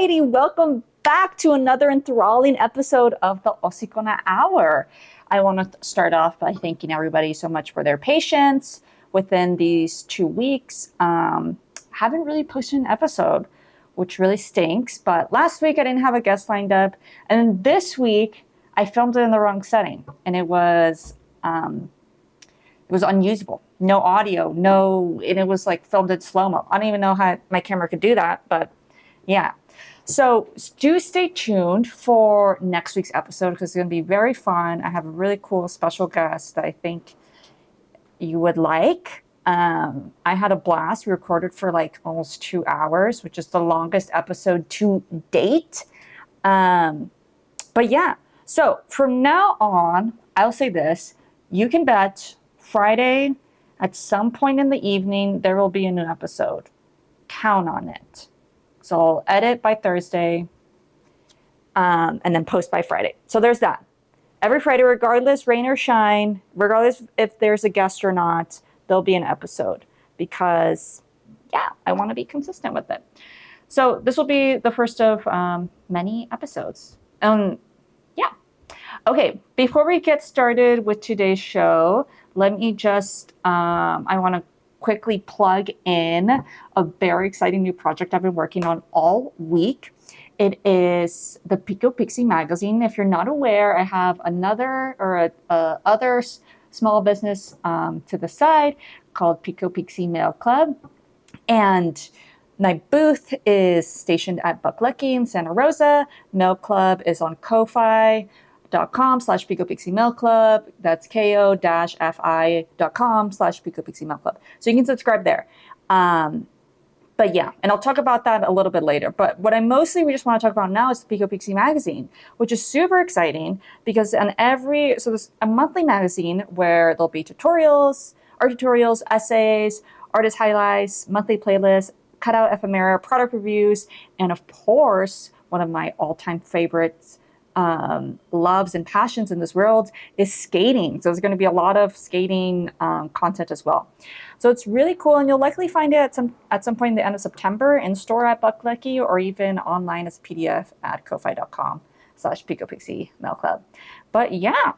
righty, welcome back to another enthralling episode of the Hocicona Hour. I want to start off by thanking everybody so much for their patience within these 2 weeks. Haven't really posted an episode, which really stinks, but last week I didn't have a guest lined up, and this week I filmed it in the wrong setting, and it was unusable. No audio, and it was like filmed in slow-mo. I don't even know how my camera could do that, but yeah. So do stay tuned for next week's episode because it's going to be very fun. I have a really cool special guest that I think you would like. I had a blast. We recorded for like almost 2 hours, which is the longest episode to date. But yeah, so from now on, I'll say this. You can bet Friday at some point in the evening, there will be a new episode. Count on it. So I'll edit by Thursday and then post by Friday. So there's that. Every Friday, regardless, rain or shine, regardless if there's a guest or not, there'll be an episode because, yeah, I want to be consistent with it. So this will be the first of many episodes. Yeah. Okay, before we get started with today's show, let me just, I want to quickly plug in a very exciting new project I've been working on all week. It is the Pico Pixie magazine. If you're not aware, I have other small business to the side called Pico Pixie Mail Club. And my booth is stationed at Buck Lucky in Santa Rosa. Mail Club is on Ko-fi.com/Pico Pixie Mail Club. That's ko-fi.com/Pico Pixie Mail Club. So you can subscribe there. But yeah, and I'll talk about that a little bit later. But what we just want to talk about now is the Pico Pixie magazine, which is super exciting because there's a monthly magazine where there'll be tutorials, art tutorials, essays, artist highlights, monthly playlists, cutout ephemera, product reviews, and of course, one of my all-time favorites, loves and passions in this world is skating. So there's going to be a lot of skating content as well. So it's really cool, and you'll likely find it at some point in the end of September in store at Buck Lucky or even online as a PDF at ko-fi.com/Pico Pixie Mail Club. But yeah,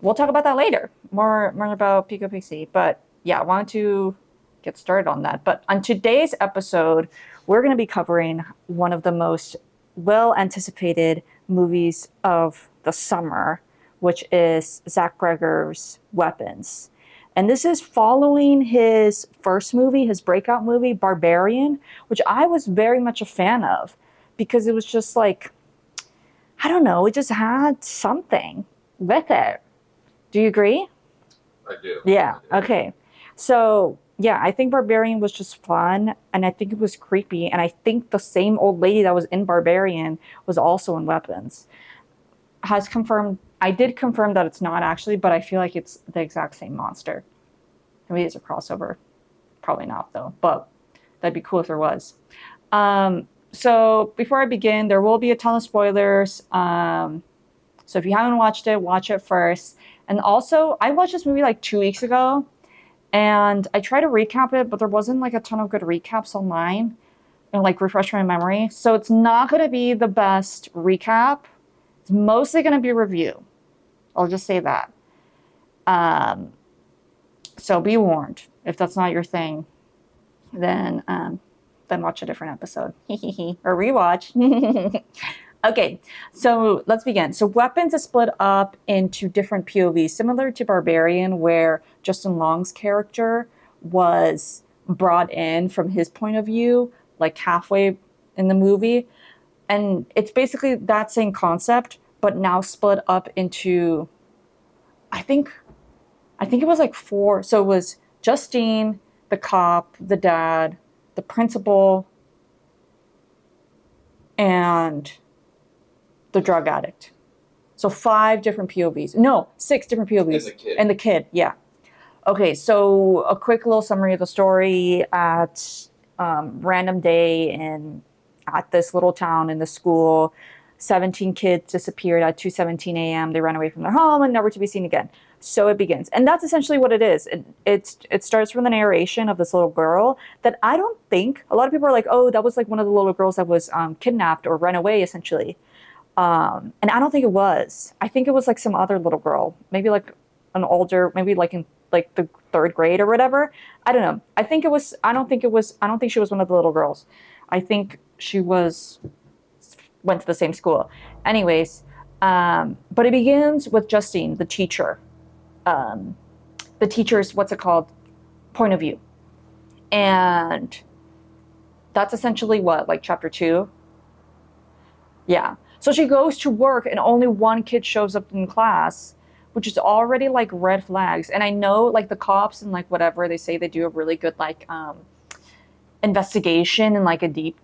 we'll talk about that later. More about Pico Pixie. But yeah, I wanted to get started on that. But on today's episode, we're going to be covering one of the most well-anticipated movies of the summer, which is Zach Greger's Weapons. And this is following his first movie, his breakout movie, Barbarian, which I was very much a fan of because it was just like, I don't know, it just had something with it. Do you agree? I do. Yeah, I do. okay. So yeah, I think Barbarian was just fun, and I think it was creepy, and I think the same old lady that was in Barbarian was also in Weapons. I did confirm that it's not actually, but I feel like it's the exact same monster. Maybe it's a crossover. Probably not, though, but that'd be cool if there was. So before I begin, there will be a ton of spoilers. So if you haven't watched it, watch it first. And also, I watched this movie like 2 weeks ago, and I tried to recap it, but there wasn't like a ton of good recaps online and like refresh my memory. So it's not going to be the best recap. It's mostly going to be a review. I'll just say that. So be warned. If that's not your thing, then watch a different episode or rewatch. Okay, so let's begin. So Weapons is split up into different POVs, similar to Barbarian, where Justin Long's character was brought in from his point of view, like halfway in the movie. And it's basically that same concept, but now split up into, I think it was like 4. So it was Justine, the cop, the dad, the principal, and the drug addict. So 5 different POVs. No, 6 different POVs. And the kid, yeah. Okay, so a quick little summary of the story. At random day at this little town in the school, 17 kids disappeared at 2:17 a.m. They ran away from their home and never to be seen again. So it begins. And that's essentially what it is. It starts from the narration of this little girl that I don't think, a lot of people are like, oh, that was like one of the little girls that was kidnapped or ran away, essentially. And I don't think it was. I think it was like some other little girl, maybe like an older, maybe like in like the third grade or whatever. I don't know. I think it was, I don't think it was, I don't think she was one of the little girls. I think she went to the same school. Anyways, but it begins with Justine, the teacher. The teacher's, what's it called, point of view. And that's essentially what, like chapter 2? Yeah. So she goes to work and only one kid shows up in class, which is already like red flags. And I know like the cops and like whatever, they say they do a really good like investigation and like a deep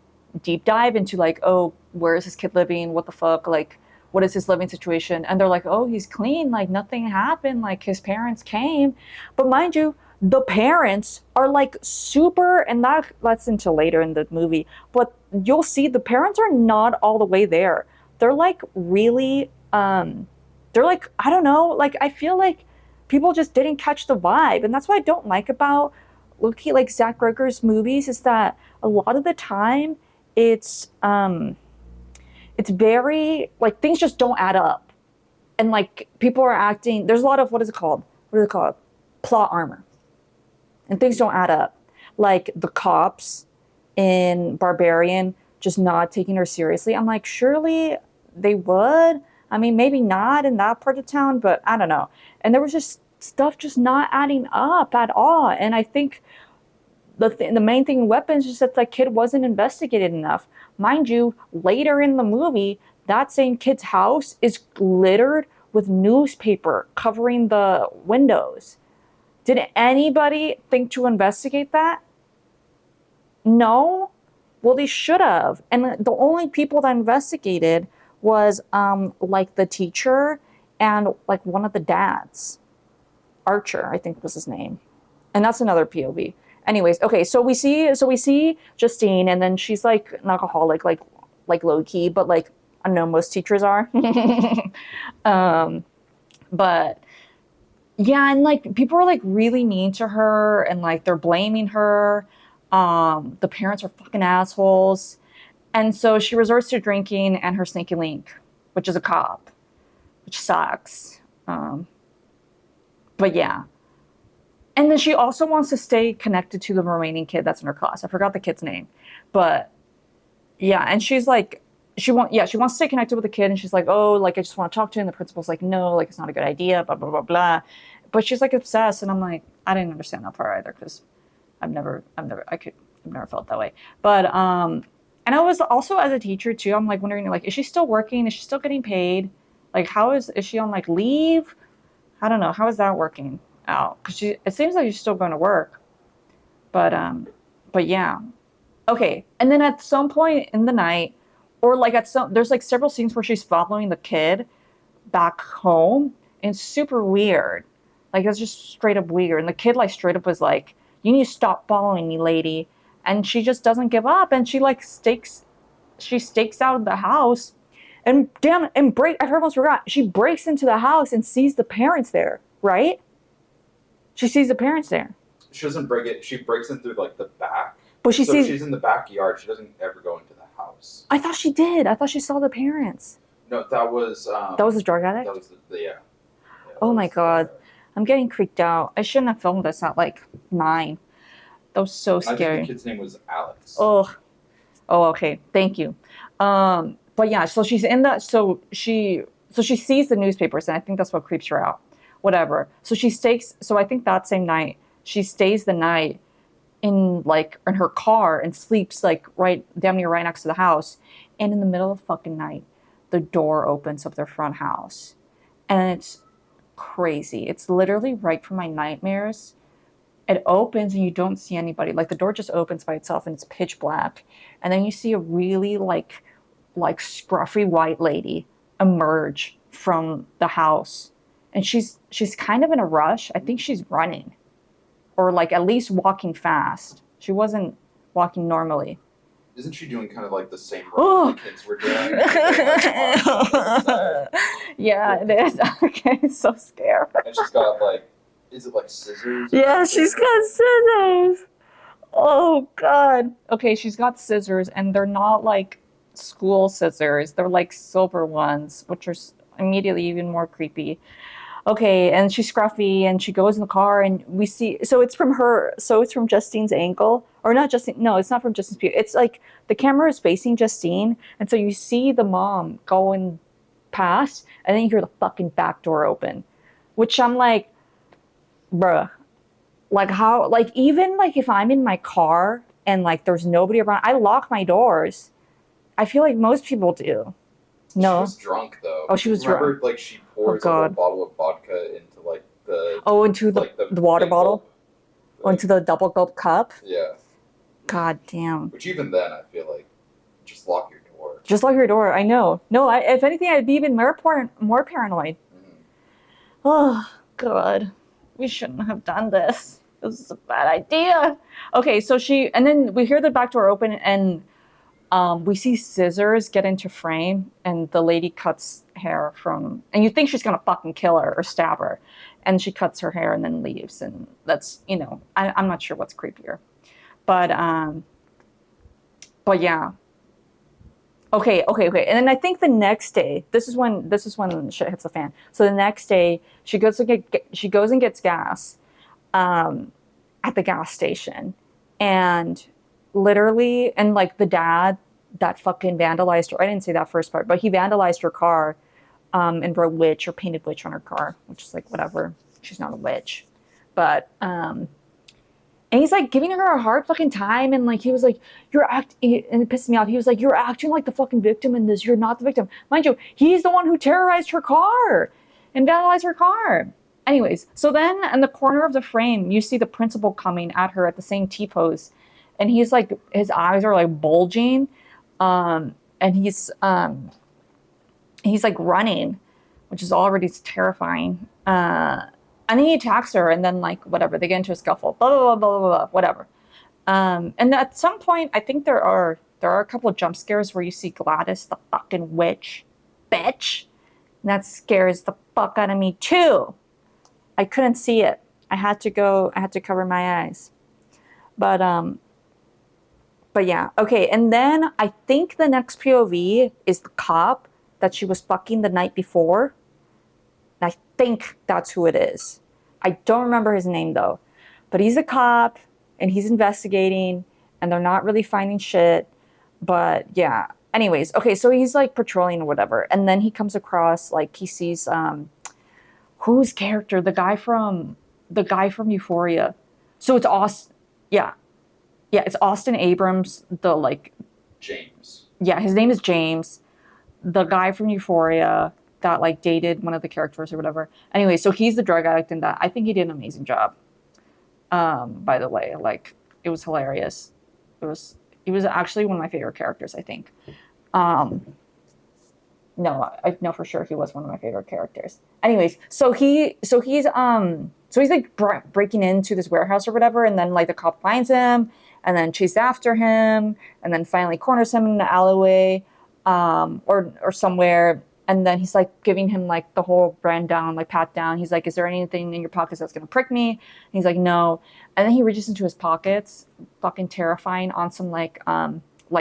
dive into like, oh, where is this kid living? What the fuck? Like, what is his living situation? And they're like, oh, he's clean. Like nothing happened. Like his parents came. But mind you, the parents are like super, and that's until later in the movie, but you'll see the parents are not all the way there. They're like really, they're like, I don't know, like I feel like people just didn't catch the vibe. And that's what I don't like about looking at like Zach Ruger's movies is that a lot of the time it's very like things just don't add up. And like people are acting, there's a lot of, what is it called? What is it called? Plot armor. And things don't add up. Like the cops in Barbarian just not taking her seriously. I'm like, surely they would. I mean, maybe not in that part of town, but I don't know. And there was just stuff just not adding up at all. And I think the main thing in Weapons is that that kid wasn't investigated enough. Mind you, later in the movie, that same kid's house is littered with newspaper covering the windows. Did anybody think to investigate that? No? Well, they should have. And the only people that investigated was like the teacher and like one of the dads. Archer, I think was his name. And that's another POV. Anyways, okay, so we see Justine, and then she's like an alcoholic, like low key, but like I don't know, most teachers are. But yeah, and like people are like really mean to her, and like they're blaming her. The parents are fucking assholes, and so she resorts to drinking and her sneaky link, which is a cop, which sucks. But yeah. And then she also wants to stay connected to the remaining kid that's in her class. I forgot the kid's name. But yeah, and she's like, she wants to stay connected with the kid, and she's like, oh, like I just want to talk to him. The principal's like, no, like it's not a good idea, blah, blah, blah, blah. But she's like obsessed, and I'm like, I didn't understand that part either, because I've never felt that way. But and I was also as a teacher too, I'm like wondering, like, is she still working? Is she still getting paid? Like, how is she on like leave? I don't know. How is that working out? Because it seems like she's still going to work. But yeah. Okay. And then at some point in the night, or like there's like several scenes where she's following the kid back home, and it's super weird. Like it's just straight up weird. And the kid like straight up was like, you need to stop following me, lady. And she just doesn't give up, and she like stakes out of the house, and I almost forgot, she breaks into the house and sees the parents there, right? She sees the parents there. She doesn't break it. She breaks in through like the back. But she's in the backyard. She doesn't ever go into the house. I thought she did. I thought she saw the parents. No, that was. That was the drug addict. That was yeah. Oh my god, I'm getting creeped out. I shouldn't have filmed this at like 9. That was so scary. I think the kid's name was Alex. Oh, okay. Thank you. But yeah, so she's in that. So she sees the newspapers, and I think that's what creeps her out. Whatever. So so I think that same night she stays the night in her car and sleeps like damn near right next to the house. And in the middle of fucking night, the door opens of their front house, and it's crazy. It's literally right from my nightmares. It opens and you don't see anybody. Like the door just opens by itself and it's pitch black. And then you see a really like scruffy white lady emerge from the house. And she's kind of in a rush. I think she's running, or like at least walking fast. She wasn't walking normally. Isn't she doing kind of like the same Oh. role the kids were doing? Like, Yeah, it is. Okay, it's so scary. and she's got like, is it like scissors? Yeah, she's got scissors. Oh God. Okay, she's got scissors, and they're not like school scissors. They're like silver ones, which are immediately even more creepy. Okay, and she's scruffy, and she goes in the car, and we see. So it's from her. So it's from Justine's angle, or not Justine. No, it's not from Justine's view. It's like the camera is facing Justine, and so you see the mom going past, and then you hear the fucking back door open, which I'm like, bruh, like how, like even like if I'm in my car and like there's nobody around, I lock my doors. I feel like most people do. No. She was drunk though. Oh, she was Remember, drunk. like she pours a whole bottle of vodka into like the. Oh, into the, like, the water big bottle? gulp, Oh, into the double gulp cup? Yeah. God damn. Which even then, I feel like, just lock your door. Just lock your door. I know. No, if anything, I'd be even more paranoid. Oh, God. We shouldn't have done this. This is a bad idea. Okay, so and then we hear the back door open, and we see scissors get into frame, and the lady cuts hair from, and you think she's gonna fucking kill her or stab her, and she cuts her hair and then leaves, and that's, I'm not sure what's creepier, but yeah. Okay, and then I think the next day, this is when shit hits the fan. So the next day, she goes and gets gas, at the gas station, and literally, and like the dad that fucking vandalized her. I didn't say that first part, but he vandalized her car, and wrote witch or painted witch on her car, which is like whatever. She's not a witch, but and he's like giving her a hard fucking time, and like he was like, and it pissed me off. He was like, you're acting like the fucking victim in this. You're not the victim, mind you. He's the one who terrorized her car and vandalized her car. Anyways, so then in the corner of the frame, you see the principal coming at her at the same T-pose, and he's like, his eyes are like bulging, and he's like running, which is already terrifying. And then he attacks her, and then like whatever, they get into a scuffle, blah blah blah blah blah, blah whatever. And at some point, I think there are a couple of jump scares where you see Gladys, the fucking witch, bitch, and that scares the fuck out of me too. I couldn't see it. I had to cover my eyes. But yeah, okay. And then I think the next POV is the cop that she was fucking the night before. I think that's who it is. I don't remember his name though, but he's a cop and he's investigating, and they're not really finding shit. But yeah. Anyways, okay, so he's like patrolling or whatever, and then he comes across, like, he sees whose character? The guy from Euphoria. So it's Austin. Yeah, it's Austin Abrams. The like James. Yeah, his name is James. The guy from Euphoria that like dated one of the characters or whatever. Anyway, so he's the drug addict in that. I think he did an amazing job. By the way, like, it was hilarious. He was actually one of my favorite characters, I think. No, I know for sure he was one of my favorite characters. Anyways, so he's like breaking into this warehouse or whatever, and then like the cop finds him, and then chases after him, and then finally corners him in the alleyway, or somewhere. And then he's like giving him like the whole brand down, like pat down. He's like, "Is there anything in your pockets that's gonna prick me?" And he's like, "No." And then he reaches into his pockets, fucking terrifying, on some like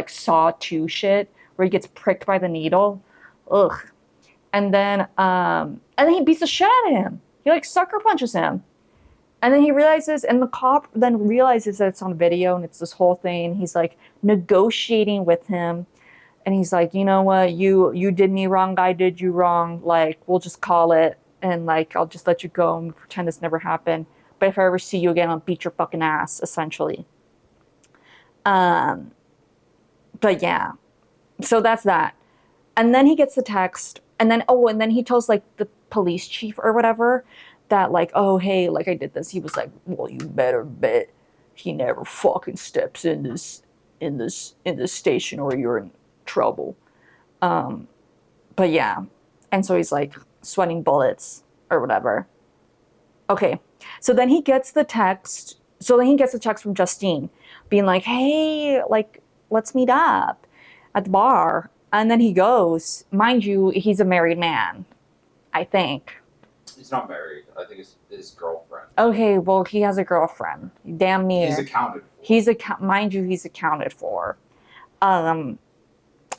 Saw 2 shit, where he gets pricked by the needle. Ugh. And then he beats the shit out of him. He like sucker punches him. And then he realizes, and the cop then realizes that it's on video and it's this whole thing. He's like negotiating with him. And he's like, "You know what, you did me wrong, I did you wrong, like, we'll just call it, and like, I'll just let you go and pretend this never happened. But if I ever see you again, I'll beat your fucking ass," essentially. But yeah. So that's that. And then he gets the text, and then he tells like the police chief or whatever that like, "Oh, hey, like I did this." He was like, "Well, you better bet he never fucking steps in this station or you're in trouble." But yeah. And so he's like sweating bullets or whatever. Okay. So then he gets the text from Justine being like, "Hey, like, let's meet up at the bar. And then he goes. Mind you, he's a married man, I think. He's not married. I think it's his girlfriend. Okay, well, he has a girlfriend. Damn near. He's accounted for. Mind you, he's accounted for. And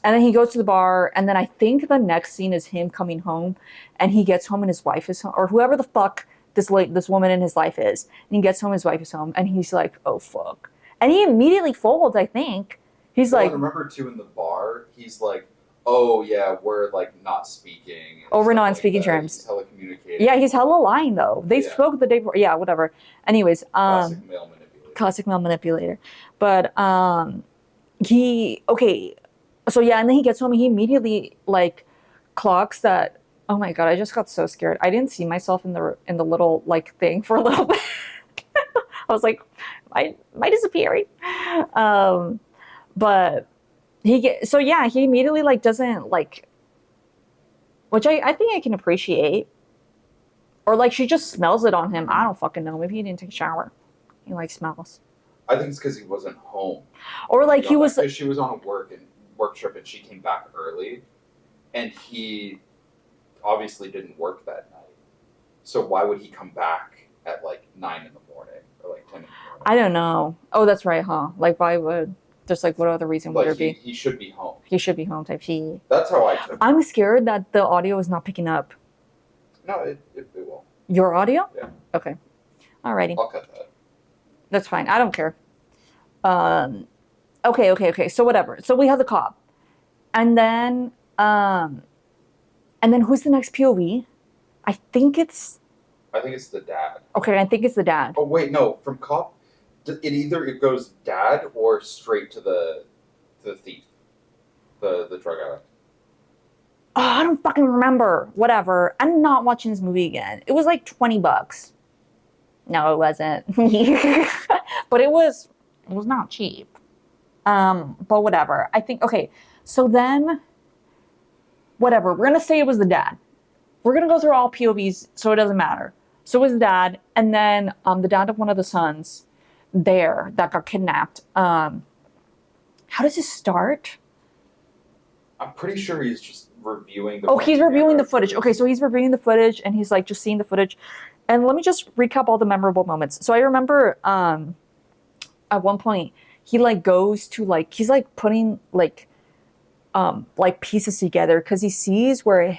then he goes to the bar, and then I think the next scene is him coming home, and he gets home and his wife is home, or whoever the fuck this woman in his life is. And he gets home, his wife is home, and he's like, oh fuck. And he immediately folds, I think. He's like, I remember too in the bar, he's like, oh yeah, we're like not speaking. Oh, we're not on speaking terms. He's hella communicating. Yeah, he's hella lying though. They spoke the day before. Yeah, whatever. Anyways, classic male manipulator. Classic male manipulator. But so yeah, and then he gets home and he immediately like clocks that, oh my god, I just got so scared. I didn't see myself in the little like thing for a little bit. I was like, am I disappearing? But he immediately like doesn't like, which I think I can appreciate. Or like she just smells it on him. I don't fucking know. Maybe he didn't take a shower. He like smells. I think it's because he wasn't home. Or like he was. She was on a work trip and she came back early, and he obviously didn't work that night. So why would he come back at like 9 in the morning or like 10 in the morning? I don't know. Oh, that's right, huh? Like why would? Just like what other reason would there be? He should be home. He should be home type he. That's how I took it. I'm scared that the audio is not picking up. No, it will. Your audio? Yeah. Okay. Alrighty. I'll cut that. That's fine. I don't care. Okay. So whatever. So we have the cop. And then who's the next POV? I think it's the dad. Okay, I think it's the dad. Oh wait, no, from cop it goes dad or straight to the thief. The drug addict. Oh, I don't fucking remember. Whatever. I'm not watching this movie again. It was like $20. No, it wasn't. But it was not cheap. But whatever. I think okay. So then whatever. We're gonna say it was the dad. We're gonna go through all POVs, so it doesn't matter. So it was the dad, and then the dad of one of the sons there that got kidnapped. How does this start? I'm pretty sure he's just reviewing he's reviewing the footage. Okay, so he's reviewing the footage and he's like just seeing the footage. And let me just recap all the memorable moments. So I remember at one point he like goes to like he's like putting like pieces together because he sees where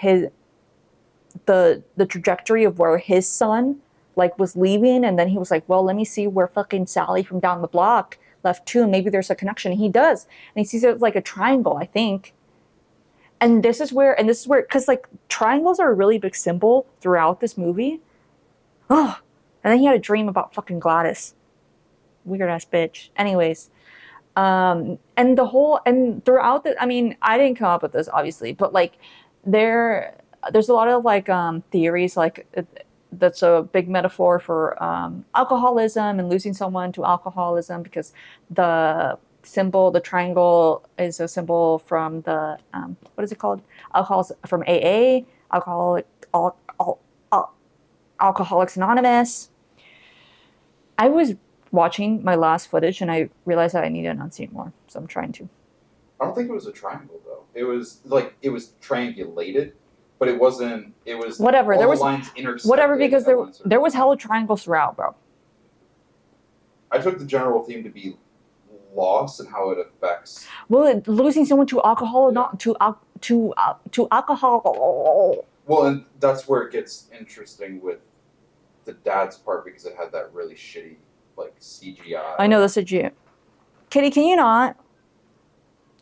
the trajectory of where his son like was leaving, and then he was like, well, let me see where fucking Sally from down the block left too, and maybe there's a connection. And he does, and he sees it like a triangle, I think. And this is where, because like triangles are a really big symbol throughout this movie. Oh, and then he had a dream about fucking Gladys, weird ass bitch. Anyways, and throughout the, I mean, I didn't come up with this obviously, but like there's a lot of like theories like that's a big metaphor for alcoholism and losing someone to alcoholism, because the symbol, the triangle, is a symbol from the what is it called? Alcohols from AA, Alcoholics Anonymous. I was watching my last footage and I realized that I need to enunciate more, so I'm trying to. I don't think it was a triangle though. It was triangulated, but it wasn't. It was whatever. There was lines intersected. Whatever, because there was hella triangles throughout, bro. I took the general theme to be loss and how it affects. Well, losing someone to alcohol, not to alcohol. Well, and that's where it gets interesting with the dad's part, because it had that really shitty like CGI. I know, that's a Jew. Kitty, can you not?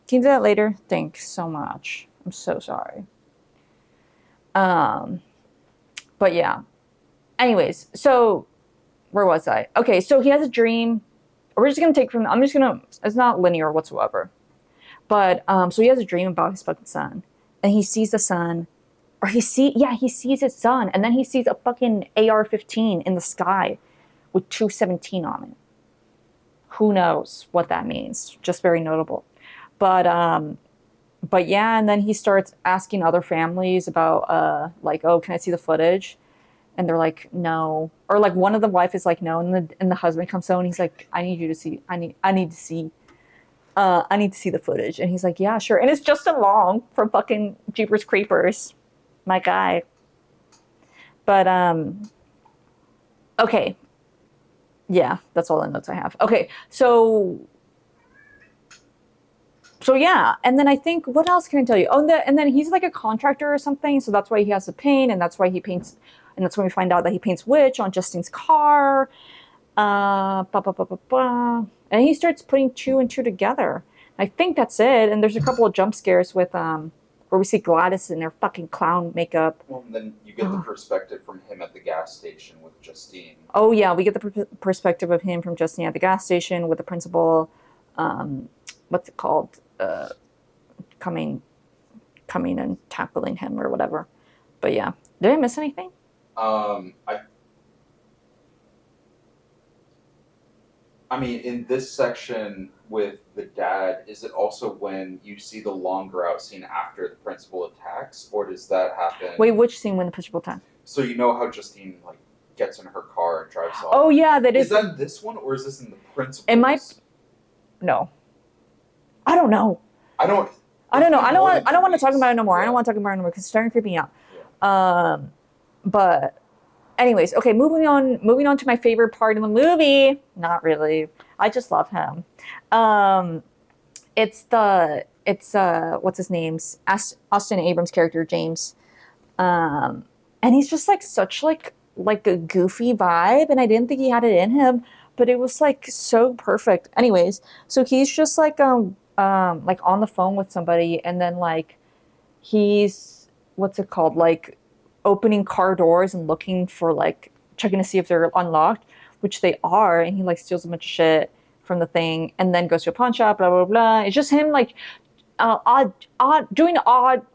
Can you do that later? Thanks so much. I'm so sorry. But yeah. Anyways, so where was I? Okay, so he has a dream. We're just gonna take from. It's not linear whatsoever. But so he has a dream about his fucking son, and he sees the son, or he sees his son, and then he sees a fucking AR-15 in the sky with 217 on it. Who knows what that means? Just very notable. But yeah, and then he starts asking other families about like, oh, can I see the footage? And they're like, no. Or like one of the wife is like, no, and the husband comes home and he's like, I need to see I need to see the footage. And he's like, yeah, sure. And it's Justin Long from fucking Jeepers Creepers, my guy. But okay, yeah, that's all the notes I have. Okay, so yeah, and then I think what else can I tell you? Oh, and then he's like a contractor or something, so that's why he has to paint, and that's why he paints, and that's when we find out that he paints witch on Justine's car. And he starts putting two and two together. I think that's it. And there's a couple of jump scares with where we see Gladys in her fucking clown makeup. Well, and then you get the perspective from him at the gas station with Justine. Oh yeah, we get the perspective of him from Justine at the gas station with the principal. What's it called? Coming and tackling him or whatever. But yeah, did I miss anything? I mean, in this section with the dad, is it also when you see the longer out scene after the principal attacks, or does that happen? Wait, which scene when the principal attack? So you know how Justine like gets in her car and drives off. Oh yeah, that is. Is that this one, or is this in the principal? It might. No. I don't know. I don't know. I don't want to talk about it no more. Yeah. I don't want to talk about it no more because it's starting to creep me out. Yeah. But anyways, okay, moving on to my favorite part in the movie. Not really. I just love him. It's what's his name's Austin Abrams' character, James. And he's just like such like a goofy vibe, and I didn't think he had it in him, but it was like so perfect. Anyways, so he's just like on the phone with somebody, and then like he's what's it called, like opening car doors and looking for like checking to see if they're unlocked, which they are, and he like steals a bunch of shit from the thing and then goes to a pawn shop, blah blah blah. It's just him like doing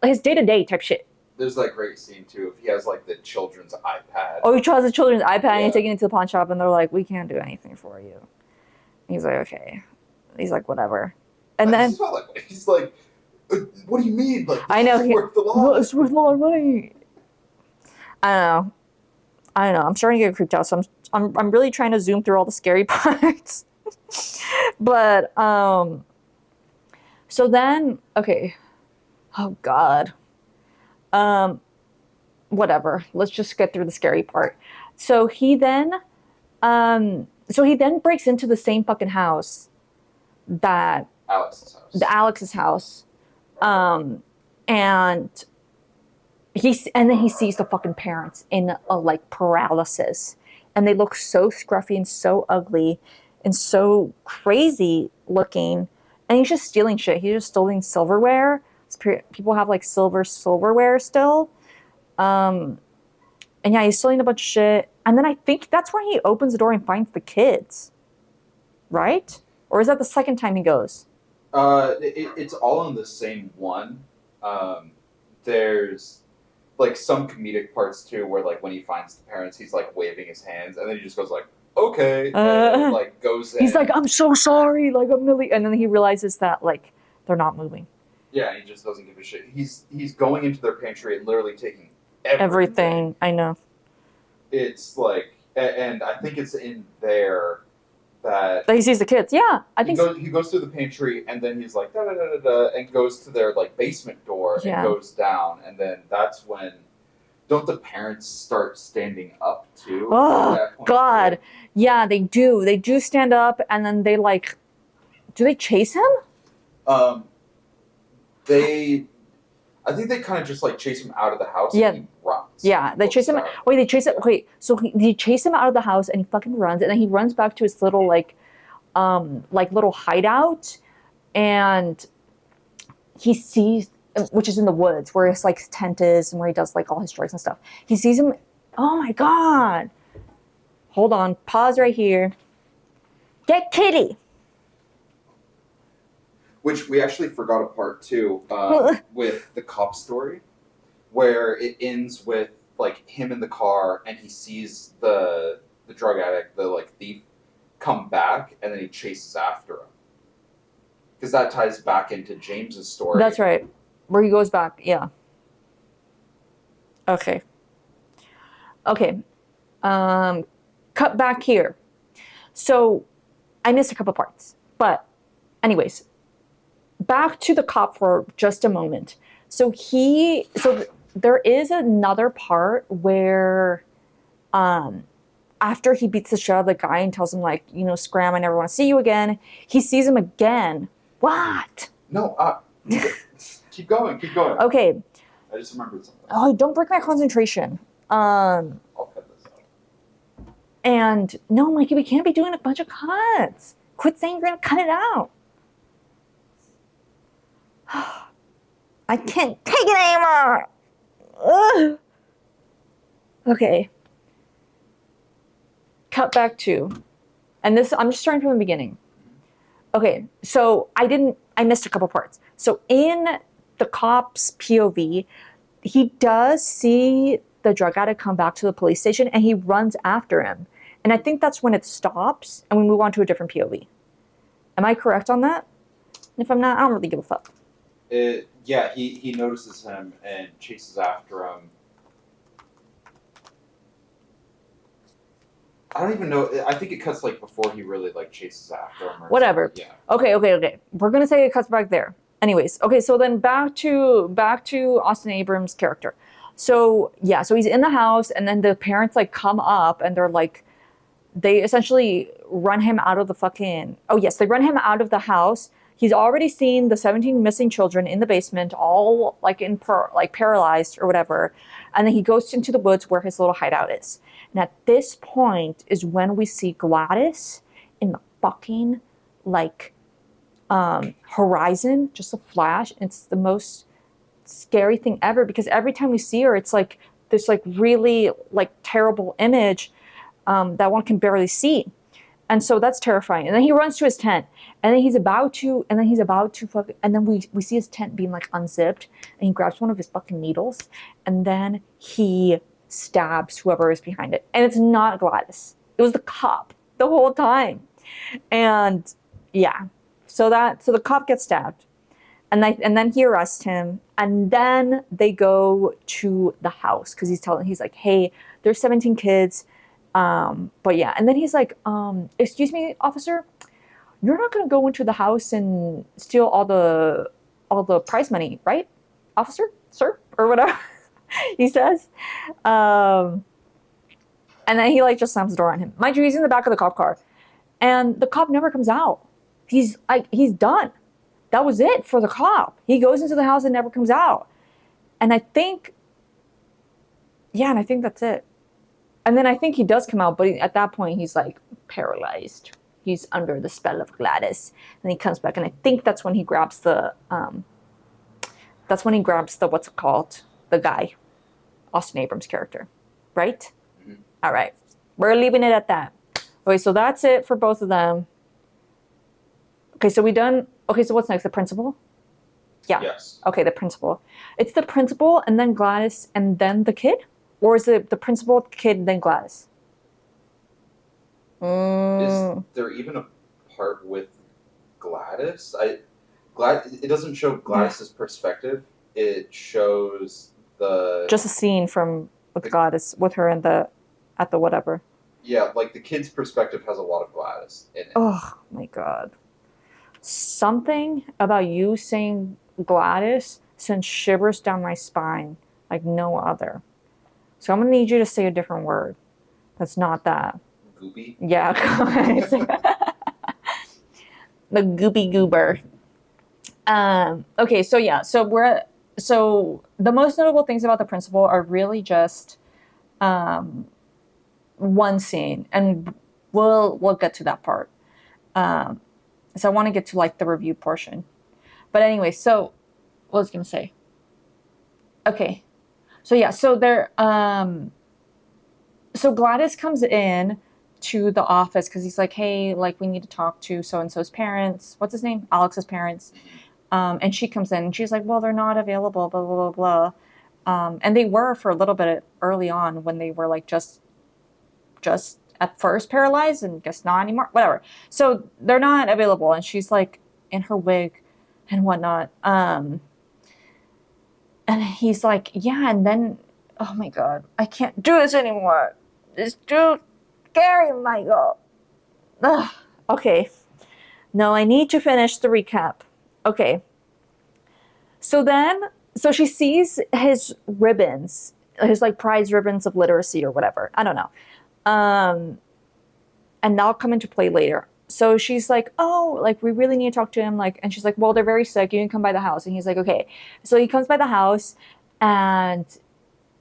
his day-to-day type shit. There's that great scene too if he has like the children's iPad. Oh, he tries the children's iPad and he's taking it to the pawn shop and they're like, we can't do anything for you. And he's like, okay. He's like, whatever. And then he's like, what do you mean? Like, I know it's worth a lot. Well, it's worth a lot of money. I don't know. I'm starting to get creeped out, so I'm really trying to zoom through all the scary parts. But so then okay. Oh God. Whatever. Let's just get through the scary part. So he then breaks into the same fucking house that Alex's house. And then he sees the fucking parents in a like paralysis, and they look so scruffy and so ugly and so crazy looking, and he's just stealing shit. He's just stealing silverware. People have like silverware still. And yeah, he's stealing a bunch of shit. And then I think that's when he opens the door and finds the kids. Right? Or is that the second time he goes? It's all in the same one. There's like some comedic parts too where like when he finds the parents, he's like waving his hands and then he just goes like, okay, and like goes in. He's like, I'm so sorry, like I'm really, and then he realizes that like they're not moving. Yeah, he just doesn't give a shit. He's going into their pantry and literally taking everything. I know. It's like, and I think it's in there that he sees the kids. Yeah, I think he goes through the pantry and then he's like da da da da da and goes to their like basement door and goes down, and then that's when don't the parents start standing up too? Oh God, yeah, they do. They do stand up, and then they like, do they chase him? I think they kind of just like chase him out of the house. Yeah. And he runs. Yeah, they chase him. Wait, they chase him. Wait, so they chase him out of the house, and he fucking runs, and then he runs back to his little like little hideout, and he sees, which is in the woods, where his like tent is, and where he does like all his drugs and stuff. He sees him. Oh my God! Hold on. Pause right here. Get Kitty. Which we actually forgot a part too, with the cop story, where it ends with like him in the car and he sees the drug addict, the like thief, come back, and then he chases after him. Because that ties back into James's story. That's right, where he goes back. Yeah. Okay. Cut back here. So I missed a couple parts, but anyways. back to the cop for just a moment. So there is another part where after he beats the shit out of the guy and tells him like, scram, I never want to see you again, he sees him again. What? No, keep going. Okay. I just remembered something. Oh, don't break my concentration. I'll cut this out. And no, Mikey, we can't be doing a bunch of cuts. Quit saying you're gonna cut it out. I can't take it anymore. Ugh. Okay. Cut back to, and this, I'm just starting from the beginning. Okay, so I missed a couple parts. So in the cop's POV, he does see the drug addict come back to the police station and he runs after him. And I think that's when it stops and we move on to a different POV. Am I correct on that? If I'm not, I don't really give a fuck. Yeah, he notices him and chases after him. I don't even know. I think it cuts like before he really like chases after him. Or whatever. Yeah. Okay. We're gonna say it cuts back there. Anyways, okay. So then back to Austin Abrams' character. So yeah, so he's in the house, and then the parents like come up, and they're like, they essentially run him out of the fucking. Oh yes, they run him out of the house. He's already seen the 17 missing children in the basement, all like paralyzed or whatever, and then he goes into the woods where his little hideout is. And at this point is when we see Gladys in the fucking horizon, just a flash. It's the most scary thing ever because every time we see her, it's like this like really like terrible image that one can barely see. And so that's terrifying. And then he runs to his tent, and then he's about to and then we see his tent being like unzipped, and he grabs one of his fucking needles, and then he stabs whoever is behind it. And it's not Gladys. It was the cop the whole time. And yeah. So the cop gets stabbed. And then he arrests him, and then they go to the house because he's like, hey, there's 17 kids. But yeah, and then he's like, excuse me, officer, you're not gonna go into the house and steal all the prize money, right? Officer, sir, or whatever he says. And then he like just slams the door on him. Mind you, he's in the back of the cop car. And the cop never comes out. He's done. That was it for the cop. He goes into the house and never comes out. And I think that's it. And then I think he does come out, but at that point he's like paralyzed. He's under the spell of Gladys, and he comes back, and I think that's when he grabs the what's it called, the guy, Austin Abrams' character, right? Mm-hmm. All right, we're leaving it at that. Okay, so that's it for both of them. Okay, so we done. Okay, so what's next? The principal? Yeah. Yes. Okay, the principal. It's the principal, and then Gladys, and then the kid. Or is it the principal, kid, then Gladys? Is there even a part with Gladys? It doesn't show Gladys's perspective. It shows just a scene from with Gladys with her at the whatever. Yeah, like the kid's perspective has a lot of Gladys in it. Oh my god. Something about you saying Gladys sends shivers down my spine like no other. So I'm going to need you to say a different word. That's not that. Goopy? Yeah. The goopy goober. Okay, so yeah. So the most notable things about the principal are really just one scene. And we'll get to that part. So I want to get to like the review portion. But anyway, so what was I going to say? Okay. So yeah, so so Gladys comes in to the office because he's like, hey, like we need to talk to so-and-so's parents. What's his name? Alex's parents. And she comes in and she's like, well, they're not available, blah, blah, blah, blah. And they were for a little bit early on when they were like just at first paralyzed and guess not anymore, whatever. So they're not available. And she's like in her wig and whatnot. And he's like, yeah, and then, oh my God, I can't do this anymore. It's too scary, Michael. Ugh. Okay. No, I need to finish the recap. Okay. So she sees his ribbons, his like prize ribbons of literacy or whatever. I don't know. Um, and that'll come into play later. So she's like, oh, like we really need to talk to him. Like, and she's like, well, they're very sick. You can come by the house. And he's like, okay. So he comes by the house, and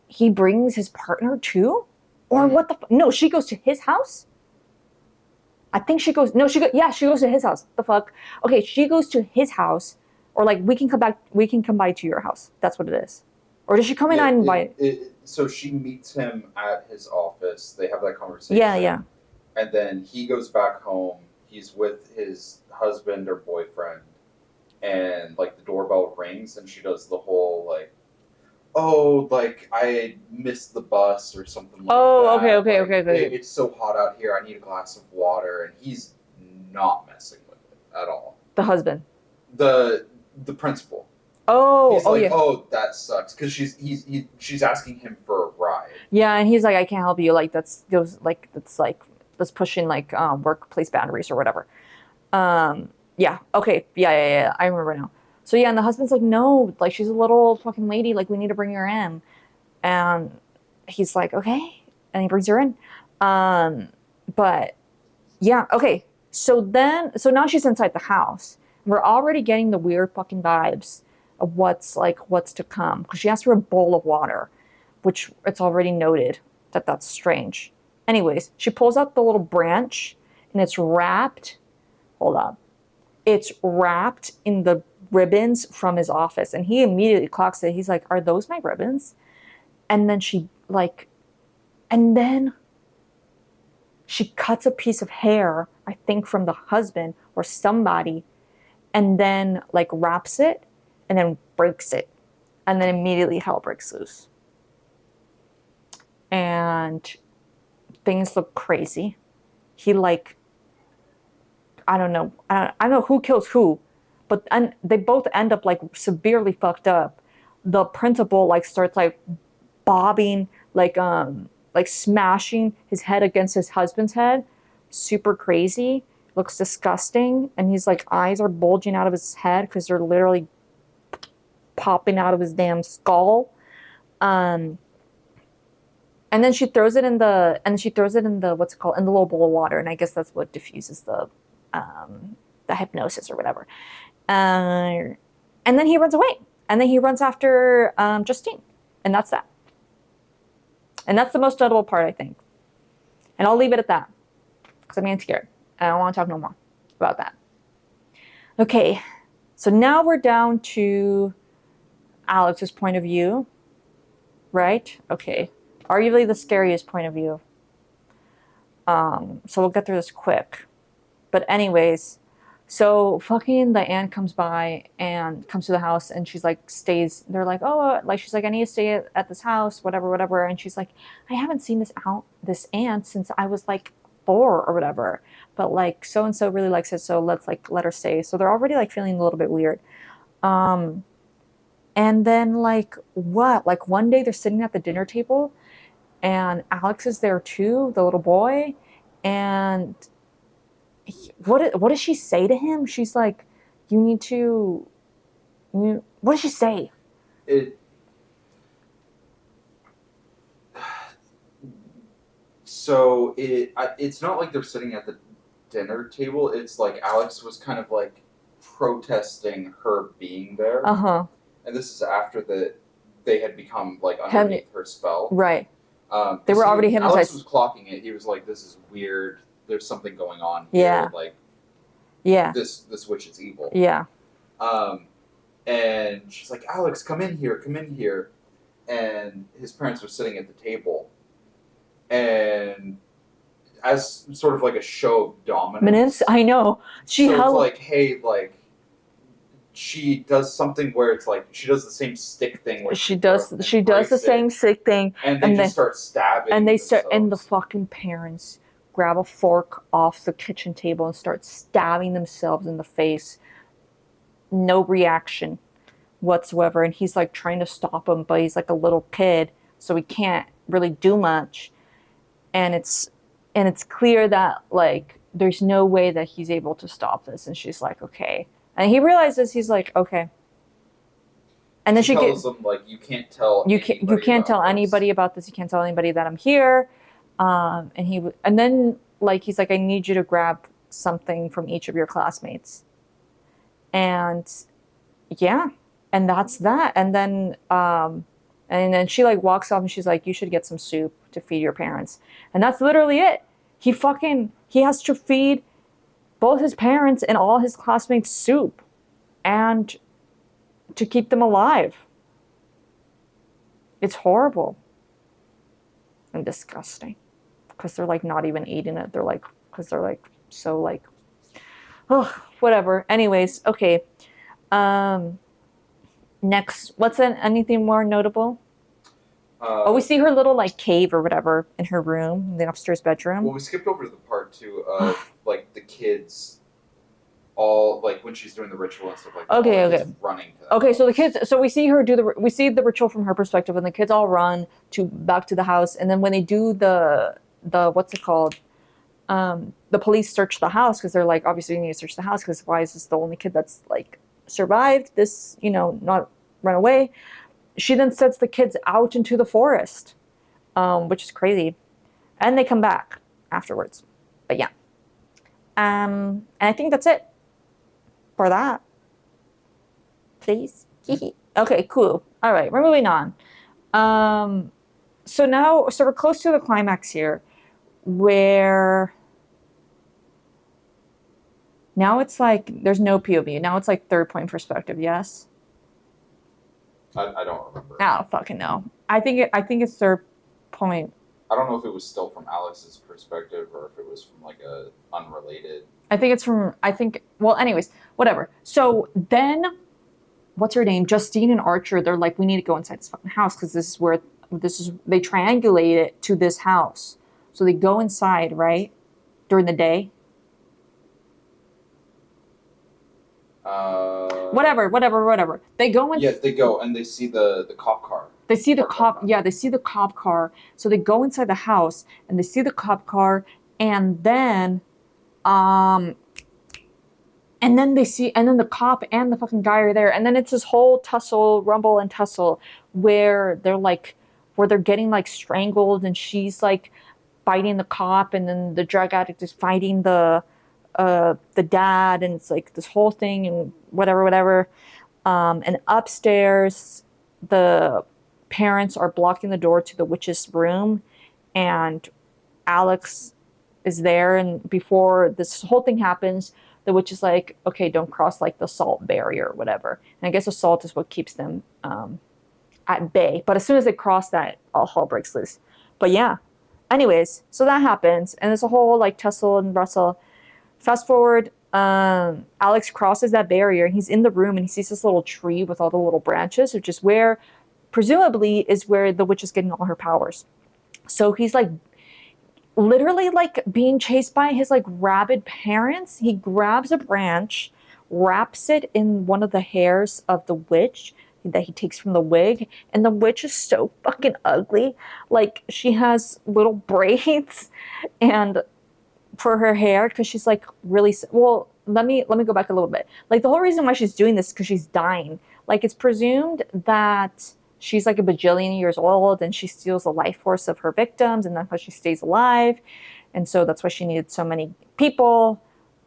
he brings his partner too, or what the? No, she goes to his house. I think she goes. No, she goes. Yeah, she goes to his house. The fuck. Okay, she goes to his house, or like we can come back. We can come by to your house. That's what it is. Or does she come in and invite? So she meets him at his office. They have that conversation. Yeah, yeah. And then he goes back home. He's with his husband or boyfriend, and like the doorbell rings, and she does the whole like, "Oh, like I missed the bus" or something like that. Oh, okay. It's so hot out here. I need a glass of water, and he's not messing with it at all. The husband. The principal. Oh, he's like, yeah. oh, that sucks, because she's asking him for a ride. Yeah, and he's like, I can't help you. Like that's pushing like workplace boundaries or whatever. Yeah. Okay. Yeah. I remember now. So yeah, and the husband's like, no, like she's a little fucking lady. Like we need to bring her in. And he's like, okay, and he brings her in. But yeah, okay. So now she's inside the house. We're already getting the weird fucking vibes of what's to come, because she asked for a bowl of water, which it's already noted that that's strange. Anyways, she pulls out the little branch, and it's wrapped. Hold up. It's wrapped in the ribbons from his office, and he immediately clocks it. He's like, "Are those my ribbons?" And then she cuts a piece of hair, I think from the husband or somebody, and then like wraps it, and then breaks it, and then immediately hell breaks loose, and things look crazy. He like, I don't know who kills who, but they both end up like severely fucked up. The principal like starts like bobbing, like smashing his head against his husband's head, super crazy, looks disgusting, and he's like eyes are bulging out of his head because they're literally popping out of his damn skull. And then she throws it in the what's it called, in the little bowl of water, and I guess that's what diffuses the hypnosis or whatever. And then he runs away, and then he runs after Justine, and that's that. And that's the most notable part, I think. And I'll leave it at that, because I'm getting scared. I don't want to talk no more about that. Okay, so now we're down to Alex's point of view, right? Okay, arguably the scariest point of view. So we'll get through this quick. But anyways, so fucking the aunt comes by and comes to the house, and she's like stays. They're like, oh, like she's like, I need to stay at this house, whatever. And she's like, I haven't seen this aunt since I was like 4 or whatever. But like so and so really likes it, so let's like let her stay. So they're already like feeling a little bit weird. And then like what? Like one day they're sitting at the dinner table, and Alex is there too, the little boy, and what does she say to him? She's like, what does she say? It's not like they're sitting at the dinner table. It's like Alex was kind of like protesting her being there. Uh-huh. And this is after they had become like underneath her spell. Right. They were already hypnotized. Alex was clocking it. He was like, this is weird. There's something going on here. Yeah. Like, yeah. This witch is evil. Yeah. And she's like, Alex, come in here. And his parents were sitting at the table. And as sort of like a show of dominance. I know. It's like, hey, like, she does something where it's like she does the same stick thing. Where she does the same stick thing, and they just start stabbing. And the fucking parents grab a fork off the kitchen table and start stabbing themselves in the face. No reaction whatsoever, and he's like trying to stop them, but he's like a little kid, so he can't really do much. And it's clear that like there's no way that he's able to stop this. And she's like, okay. And he realizes, he's like, okay. And then she she tells them like you can't tell you can't tell anybody about this. You can't tell anybody that I'm here. And then like he's like, I need you to grab something from each of your classmates. And yeah, and that's that. And then she like walks off and she's like, you should get some soup to feed your parents. And that's literally it. He has to feed both his parents and all his classmates soup and to keep them alive. It's horrible and disgusting because they're like not even eating it. They're like, because they're like so like, oh, whatever. Anyways, okay. Um, Next, anything more notable? We see her little like cave or whatever in her room, in the upstairs bedroom. Well, we skipped over to the part too of like the kids, all like when she's doing the ritual and stuff like that. Okay, all the okay. kids running to that Okay, so the house. kids, so we see her we see the ritual from her perspective, and the kids all run back to the house, and then when they do the what's it called? The police search the house because they're like, obviously you need to search the house because why is this the only kid that's like survived this, not run away? She then sets the kids out into the forest, which is crazy, and they come back afterwards. But yeah, and I think that's it for that. Please. Okay, cool. All right, we're moving on. So we're close to the climax here, where now it's like there's no POV. Now it's like third point perspective. Yes. I don't remember. I don't fucking know. I think it's third point. I don't know if it was still from Alex's perspective or if it was from like a unrelated. I think it's from. Well, anyways, whatever. So then, what's her name? Justine and Archer. They're like, we need to go inside this fucking house because they triangulate it to this house. So they go inside, right, during the day. Whatever. They go in. Yeah, they go and they see the cop car. They see the cop. Yeah, they see the cop car. So they go inside the house and they see the cop car, and then the cop and the fucking guy are there, and then it's this whole rumble and tussle where they're getting like strangled, and she's like fighting the cop, and then the drug addict is fighting the dad, and it's like this whole thing and whatever. And upstairs, the parents are blocking the door to the witch's room, and Alex is there, and before this whole thing happens, the witch is like, okay, don't cross like the salt barrier or whatever. And I guess the salt is what keeps them at bay. But as soon as they cross that, all hell breaks loose. But yeah. Anyways, so that happens, and there's a whole like tussle and wrestle. Fast forward, Alex crosses that barrier, and he's in the room, and he sees this little tree with all the little branches, which is presumably is where the witch is getting all her powers. So he's like literally like being chased by his like rabid parents. He grabs a branch, wraps it in one of the hairs of the witch that he takes from the wig, and the witch is so fucking ugly. Like she has little braids and for her hair because she's like really well. Let me go back a little bit. Like the whole reason why she's doing this is because she's dying. Like it's presumed that she's like a bajillion years old and she steals the life force of her victims, and that's how she stays alive. And so that's why she needed so many people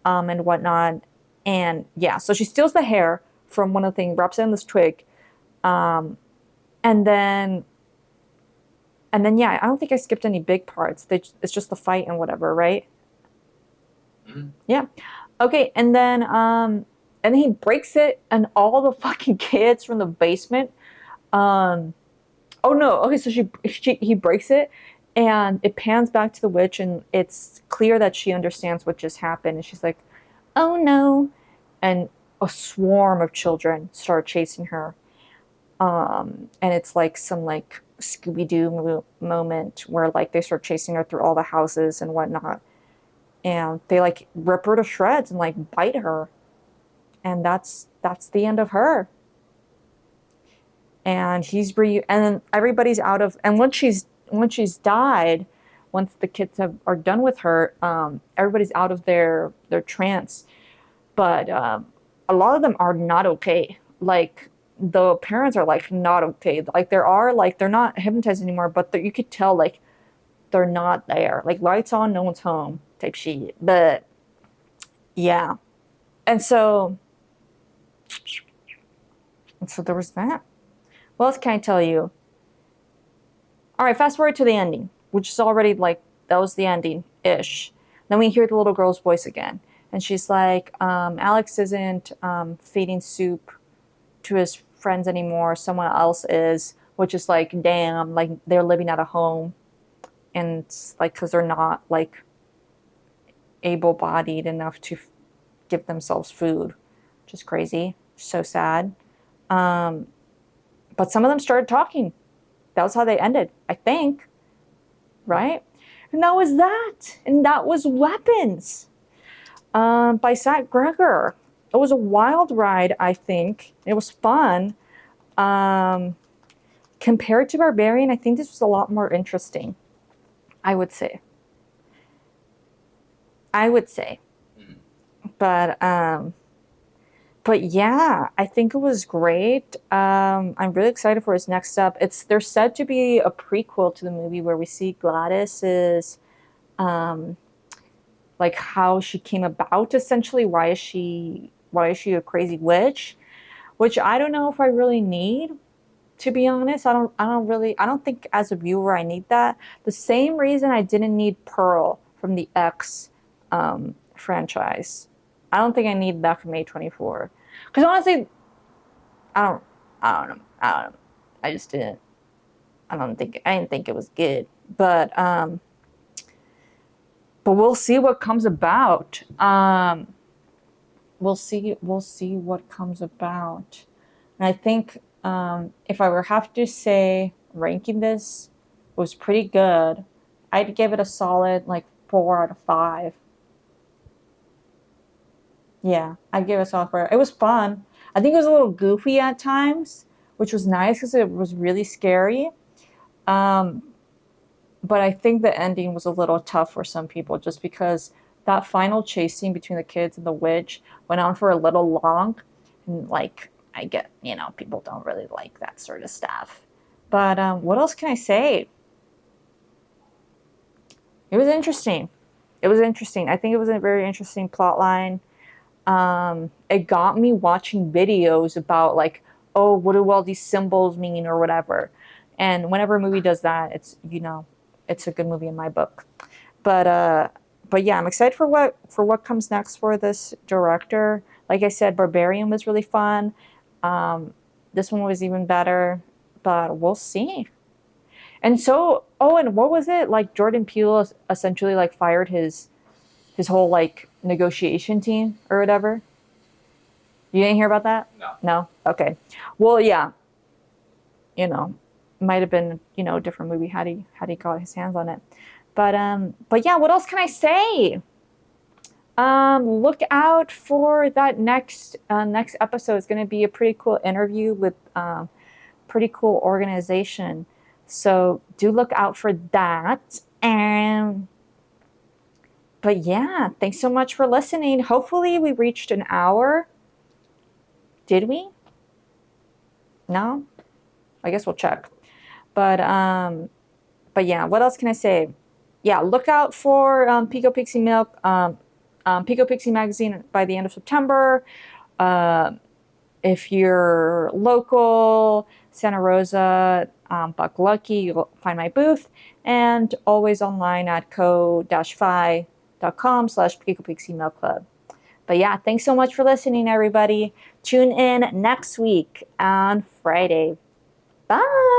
and whatnot. And yeah, so she steals the hair from one of the things, wraps it in this twig. And then yeah, I don't think I skipped any big parts. It's just the fight and whatever, right? Mm-hmm. Yeah. Okay, and then he breaks it, and all the fucking kids from the basement. Oh no. Okay, so he breaks it, and it pans back to the witch, and it's clear that she understands what just happened, and she's like, "Oh no!" And a swarm of children start chasing her. And it's like some like Scooby-Doo moment where like they start chasing her through all the houses and whatnot. And they like rip her to shreds and like bite her, and that's the end of her. And and then everybody's out of, and once she's died, once the kids are done with her, everybody's out of their trance. But a lot of them are not okay. Like the parents are like not okay. Like they're not hypnotized anymore, but you could tell like they're not there. Like lights on, no one's home type shit. But yeah. And so there was that. What else can I tell you? All right, fast forward to the ending, which is already like that was the ending ish. Then we hear the little girl's voice again, and she's like, "Alex isn't feeding soup to his friends anymore. Someone else is." Which is like, damn, like they're living at a home, and like because they're not like able-bodied enough to give themselves food, which is crazy. So sad. Um, but some of them started talking. That was how they ended, I think. Right? And that was that. And that was Weapons by Zach Greger. It was a wild ride, I think. It was fun. Compared to Barbarian, I think this was a lot more interesting. I would say. But yeah, I think it was great. I'm really excited for his next step. There's said to be a prequel to the movie where we see Gladys's like how she came about essentially. Why is she a crazy witch? Which I don't know if I really need, to be honest. I don't think as a viewer I need that. The same reason I didn't need Pearl from the X franchise. I don't think I need that from A24. Because honestly, I don't know. I just didn't. I didn't think it was good. But we'll see what comes about. We'll see what comes about. And I think if I were have to say ranking this was pretty good, I'd give it a solid like 4 out of 5. Yeah, I'd give it a solid 4. It was fun. I think it was a little goofy at times, which was nice because it was really scary. Um, but I think the ending was a little tough for some people just because that final chase scene between the kids and the witch went on for a little long. And like, I get, people don't really like that sort of stuff. But what else can I say? It was interesting. I think it was a very interesting plot line. It got me watching videos about like, oh, what do all these symbols mean or whatever. And whenever a movie does that, it's a good movie in my book. But yeah, I'm excited for what comes next for this director. Like I said, Barbarian was really fun. This one was even better, but we'll see. And so, oh, and what was it like? Jordan Peele essentially like fired his whole like negotiation team or whatever. You didn't hear about that? No. No? Okay. Well, yeah. Might have been, a different movie had he got his hands on it. But yeah, what else can I say? Look out for that next episode. It's going to be a pretty cool interview with pretty cool organization. So do look out for that. But yeah, thanks so much for listening. Hopefully we reached an hour. Did we? No? I guess we'll check. But yeah, what else can I say? Yeah, look out for Pico Pixie Milk, Pico Pixie Magazine by the end of September. If you're local, Santa Rosa, Buck Lucky, you'll find my booth. And always online at co-fi.com/Pico Pixie Milk Club. But yeah, thanks so much for listening, everybody. Tune in next week on Friday. Bye.